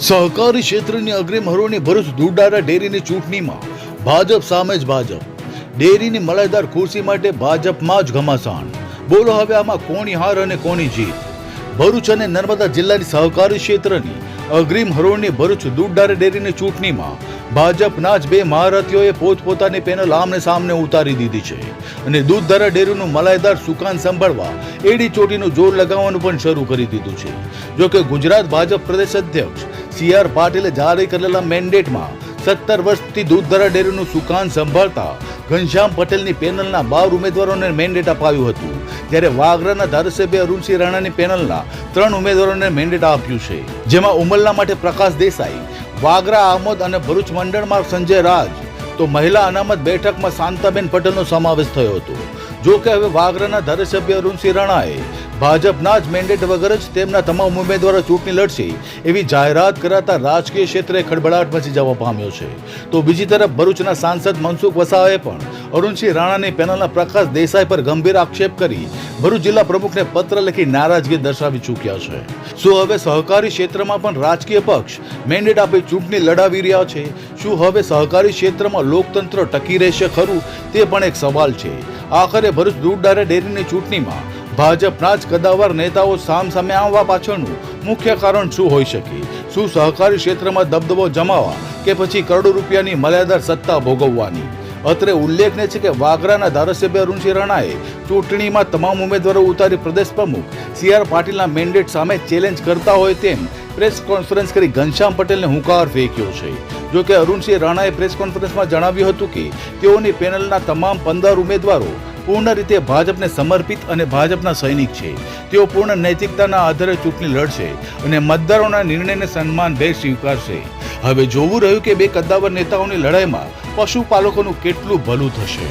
સહકારી ક્ષેત્રની અગ્રીમ હરોળની ભરૂચ દૂધધારા ડેરીની ચૂંટણીમાં ભાજપ સામે જ ભાજપ. ડેરીની મલાઈદાર ખુરશી માટે ભાજપમાં જ ઘમાસાણ. બોલો હવે આમાં કોની હાર અને કોની જીત? ભરૂચ અને નર્મદા જિલ્લાની સહકારી ક્ષેત્રની અગ્રીમ હરોળની ભરૂચ દૂધધારા ડેરીની ચૂંટણીમાં ભાજપના જ બે મહારથીઓએ પોતપોતાની પેનલ આમને સામને ઉતારી દીધી છે અને દૂધધારા ડેરીનું મલાઈદાર સુકાન સંભાળવા એડી ચોટીનું જોર લગાવવાનું પણ શરૂ કરી દીધું છે. જોકે ગુજરાત ભાજપ પ્રદેશ અધ્યક્ષ CR પાટીલે જારી કરેલા મેન્ડેટમાં 17 વર્ષથી દૂધધારા ડેરીનું સુકાન સંભાળતા ઘનશ્યામ પટેલની પેનલના 12 ઉમેદવારોને મેન્ડેટ અપાયું હતું, જ્યારે વાગરાના ધારાસભ્ય અરુણસિંહ રાણાની પેનલના 3 ઉમેદવારોને મેન્ડેટ આપ્યું છે, જેમાં ઉમરલા માટે પ્રકાશ દેસાઈ, વાગરા આમોદ અને ભરૂચ મંડળમાં સંજય રાજ, તો મહિલા અનામત બેઠકમાં શાંતાબેન પટેલનો સમાવેશ થયો હતો. જો કે હવે વાગરાના ધારાસભ્ય અરુણસિંહ રાણાએ ભાજપના જ મેન્ડેટ વગર જ તેમના તમામ ઉમેદવારો ચૂંટણી લડશે એવી જાહેરાત કરાતા રાજકીય ક્ષેત્રે ખળબળાટ મચી જવા પામ્યો છે. તો બીજી તરફ ભરૂચના સાંસદ મનસુખ વસાવાએ પણ અરુણસિંહ રાણાની પેનલના પ્રકાશ દેસાઈ પર ગંભીર આક્ષેપ કરી ભરૂચ જિલ્લા પ્રમુખને પત્ર લખી નારાજગી દર્શાવી ચૂક્યા છે. શું હવે સહકારી ક્ષેત્રમાં પણ રાજકીય પક્ષ મેન્ડેટ આપી ચૂંટણી લડાવી રહ્યા છે? શું હવે સહકારી ક્ષેત્રમાં લોકતંત્ર ટકી રહેશે ખરું? તે પણ એક સવાલ છે. આખરે ભરૂચ દૂધધારા ડેરીની ચૂંટણીમાં ભાજપના જ કદાવર નેતાઓ સામસામે આવવા પાછળનું મુખ્ય કારણ શું હોઈ શકે? શું સહકારી ક્ષેત્રમાં દબદબો જમાવવા કે પછી કરોડો રૂપિયાની મર્યાદા સત્તા ભોગવવાની? અત્રે ઉલ્લેખનીય છે કે વાગરાના ધારાસભ્ય અરુણસિંહ રાણાએ ચૂંટણીમાં તમામ ઉમેદવારો ઉતારી પ્રદેશ પ્રમુખ CR પાટીલના મેન્ડેટ સામે ચેલેન્જ કરતા હોય તેમ પ્રેસ કોન્ફરન્સ કરી ઘનશ્યામ પટેલને હુંકાર ફેંક્યો છે. જો કે અરુણસિંહ રાણાએ પ્રેસ કોન્ફરન્સમાં જણાવ્યું હતું કે તેઓની પેનલના તમામ 15 ઉમેદવારો પૂર્ણ રીતે ભાજપને સમર્પિત અને ભાજપના સૈનિક છે. તેઓ પૂર્ણ નૈતિકતાના આધારે ચૂંટણી લડશે અને મતદારોના નિર્ણયને સન્માનભેર સ્વીકારશે. હવે જોવું રહ્યું કે બે કદ્દાવર નેતાઓની લડાઈમાં પશુપાલકોનું કેટલું ભલું થશે.